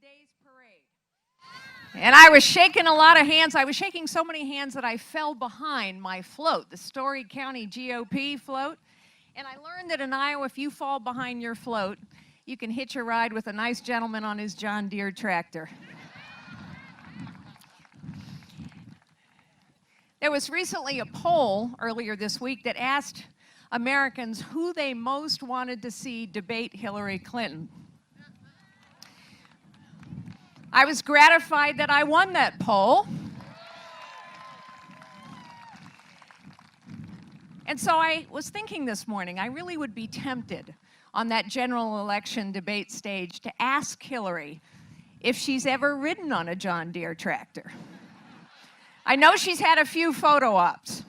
Days parade. And I was shaking a lot of hands. I was shaking so many hands that I fell behind my float, the Story County GOP float. And I learned that in Iowa, if you fall behind your float, you can hitch a ride with a nice gentleman on his John Deere tractor. There was recently a poll earlier this week that asked Americans who they most wanted to see debate Hillary Clinton. I was gratified that I won that poll. And so I was thinking this morning, I really would be tempted on that general election debate stage to ask Hillary if she's ever ridden on a John Deere tractor. I know she's had a few photo ops,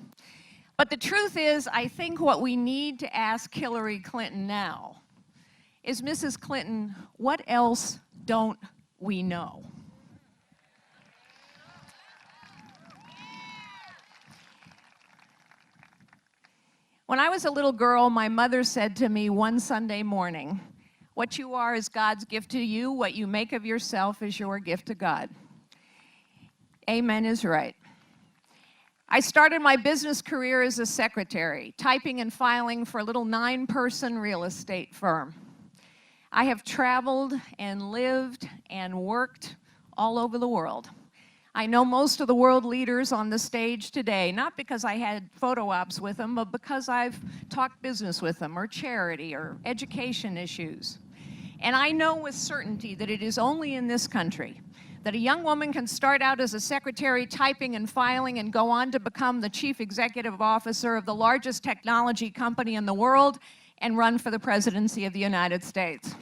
but the truth is, I think what we need to ask Hillary Clinton now is, Mrs. Clinton, what else don't we know? When I was a little girl, my mother said to me one Sunday morning, "What you are is God's gift to you. What you make of yourself is your gift to God." Amen is right. I started my business career as a secretary, typing and filing for a little 9-person real estate firm. I have traveled and lived and worked all over the world. I know most of the world leaders on the stage today, not because I had photo ops with them, but because I've talked business with them, or charity, or education issues. And I know with certainty that it is only in this country that a young woman can start out as a secretary typing and filing and go on to become the chief executive officer of the largest technology company in the world and run for the presidency of the United States.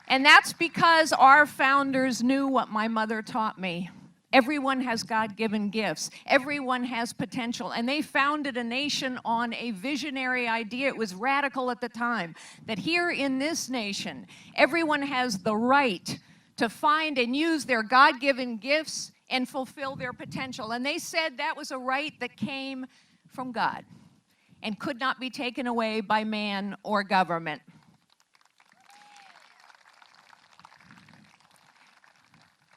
And that's because our founders knew what my mother taught me. Everyone has God-given gifts. Everyone has potential. And they founded a nation on a visionary idea. It was radical at the time, that here in this nation, everyone has the right to find and use their God-given gifts and fulfill their potential. And they said that was a right that came from God and could not be taken away by man or government.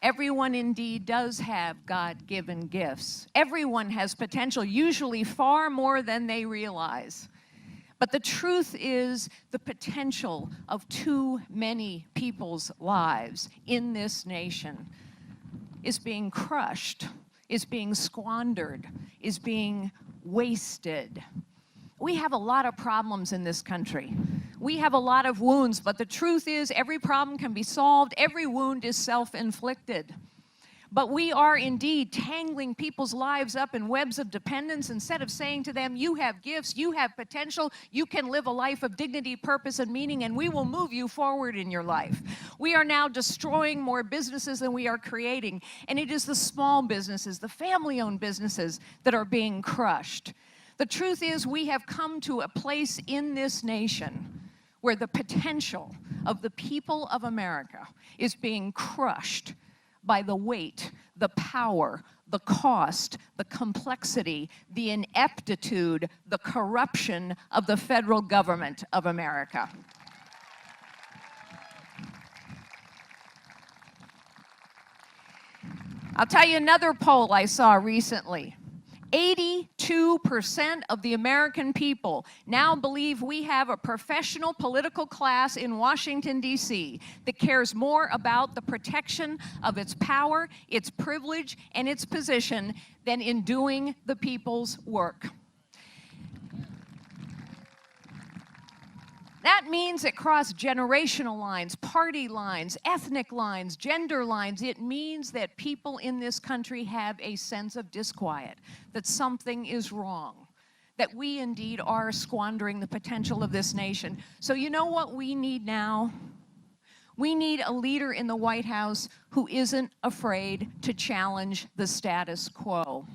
Everyone indeed does have God-given gifts. Everyone has potential, usually far more than they realize. But the truth is, the potential of too many people's lives in this nation is being crushed, is being squandered, is being wasted. We have a lot of problems in this country. We have a lot of wounds, but the truth is every problem can be solved. Every wound is self-inflicted. But we are indeed tangling people's lives up in webs of dependence instead of saying to them, you have gifts, you have potential, you can live a life of dignity, purpose, and meaning, and we will move you forward in your life. We are now destroying more businesses than we are creating, and it is the small businesses, the family-owned businesses that are being crushed. The truth is we have come to a place in this nation where the potential of the people of America is being crushed by the weight, the power, the cost, the complexity, the ineptitude, the corruption of the federal government of America. I'll tell you another poll I saw recently. 82% of the American people now believe we have a professional political class in Washington, D.C. that cares more about the protection of its power, its privilege, and its position than in doing the people's work. That means it crossed generational lines, party lines, ethnic lines, gender lines. It means that people in this country have a sense of disquiet, that something is wrong, that we indeed are squandering the potential of this nation. So you know what we need now? We need a leader in the White House who isn't afraid to challenge the status quo.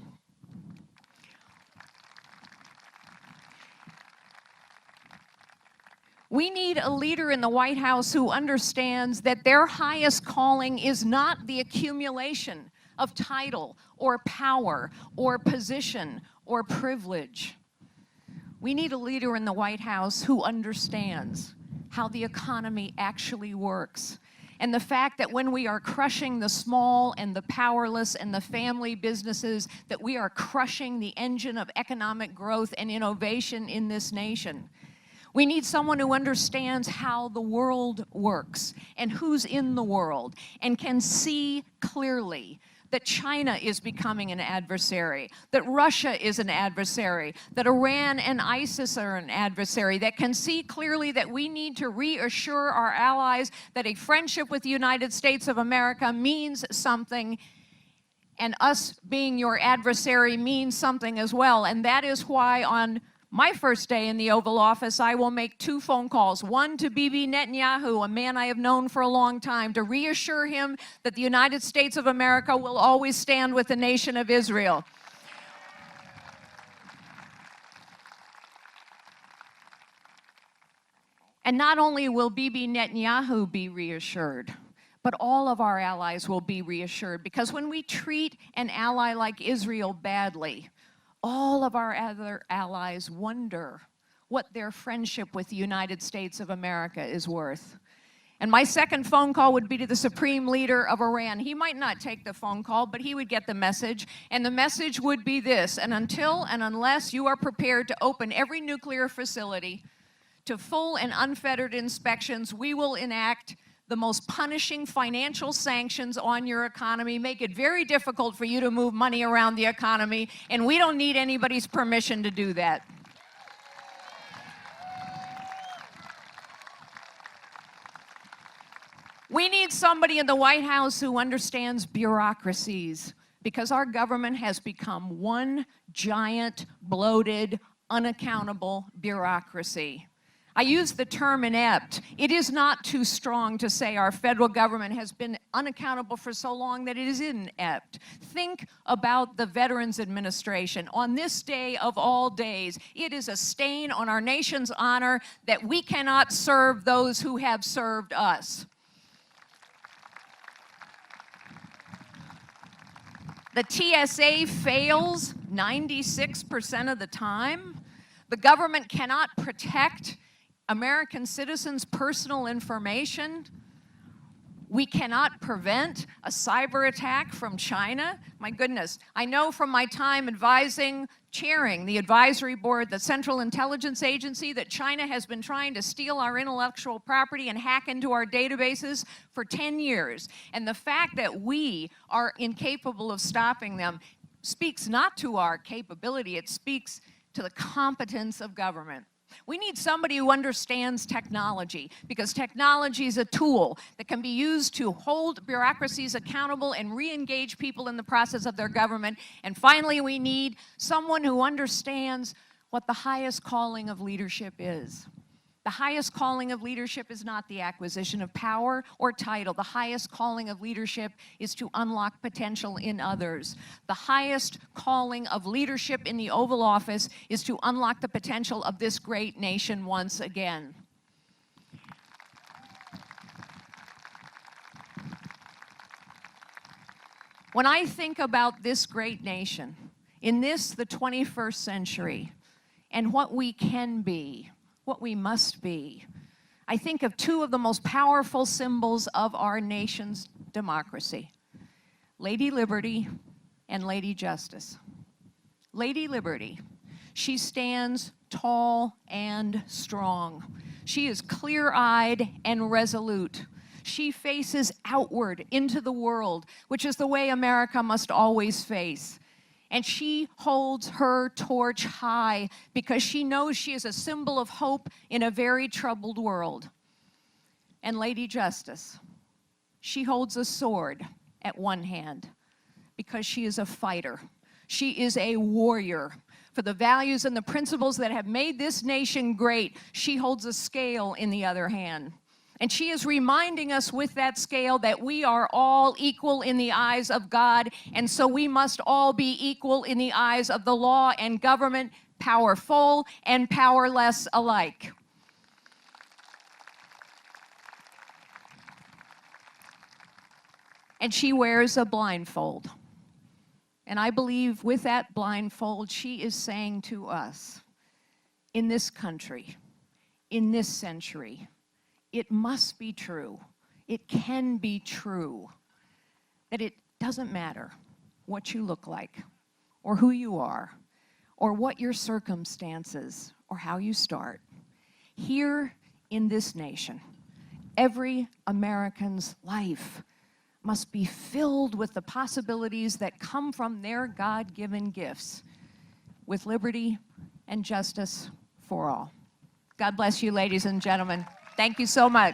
We need a leader in the White House who understands that their highest calling is not the accumulation of title or power or position or privilege. We need a leader in the White House who understands how the economy actually works. And the fact that when we are crushing the small and the powerless and the family businesses, that we are crushing the engine of economic growth and innovation in this nation. We need someone who understands how the world works and who's in the world and can see clearly that China is becoming an adversary, that Russia is an adversary, that Iran and ISIS are an adversary, that can see clearly that we need to reassure our allies that a friendship with the United States of America means something, and us being your adversary means something as well. And that is why on my first day in the Oval Office, I will make 2 phone calls, one to Bibi Netanyahu, a man I have known for a long time, to reassure him that the United States of America will always stand with the nation of Israel. And not only will Bibi Netanyahu be reassured, but all of our allies will be reassured, because when we treat an ally like Israel badly, all of our other allies wonder what their friendship with the United States of America is worth. And my second phone call would be to the supreme leader of Iran. He might not take the phone call, but he would get the message. And the message would be this: and until and unless you are prepared to open every nuclear facility to full and unfettered inspections, we will enact the most punishing financial sanctions on your economy, make it very difficult for you to move money around the economy, and we don't need anybody's permission to do that. We need somebody in the White House who understands bureaucracies, because our government has become one giant, bloated, unaccountable bureaucracy. I use the term inept. It is not too strong to say our federal government has been unaccountable for so long that it is inept. Think about the Veterans Administration. On this day of all days, it is a stain on our nation's honor that we cannot serve those who have served us. The TSA fails 96% of the time. The government cannot protect American citizens' personal information. We cannot prevent a cyber attack from China. My goodness, I know from my time chairing the advisory board, the Central Intelligence Agency, that China has been trying to steal our intellectual property and hack into our databases for 10 years. And the fact that we are incapable of stopping them speaks not to our capability, it speaks to the competence of government. We need somebody who understands technology, because technology is a tool that can be used to hold bureaucracies accountable and re-engage people in the process of their government. And finally, we need someone who understands what the highest calling of leadership is. The highest calling of leadership is not the acquisition of power or title. The highest calling of leadership is to unlock potential in others. The highest calling of leadership in the Oval Office is to unlock the potential of this great nation once again. When I think about this great nation, in this, the 21st century, and what we can be, what we must be, I think of 2 of the most powerful symbols of our nation's democracy: Lady Liberty and Lady Justice. Lady Liberty, she stands tall and strong. She is clear-eyed and resolute. She faces outward into the world, which is the way America must always face. And she holds her torch high because she knows she is a symbol of hope in a very troubled world. And Lady Justice, she holds a sword at one hand because she is a fighter. She is a warrior for the values and the principles that have made this nation great. She holds a scale in the other hand. And she is reminding us with that scale that we are all equal in the eyes of God, and so we must all be equal in the eyes of the law and government, powerful and powerless alike. And she wears a blindfold. And I believe with that blindfold, she is saying to us, in this country, in this century, it must be true, it can be true, that it doesn't matter what you look like, or who you are, or what your circumstances, or how you start. Here in this nation, every American's life must be filled with the possibilities that come from their God-given gifts, with liberty and justice for all. God bless you, ladies and gentlemen. Thank you so much.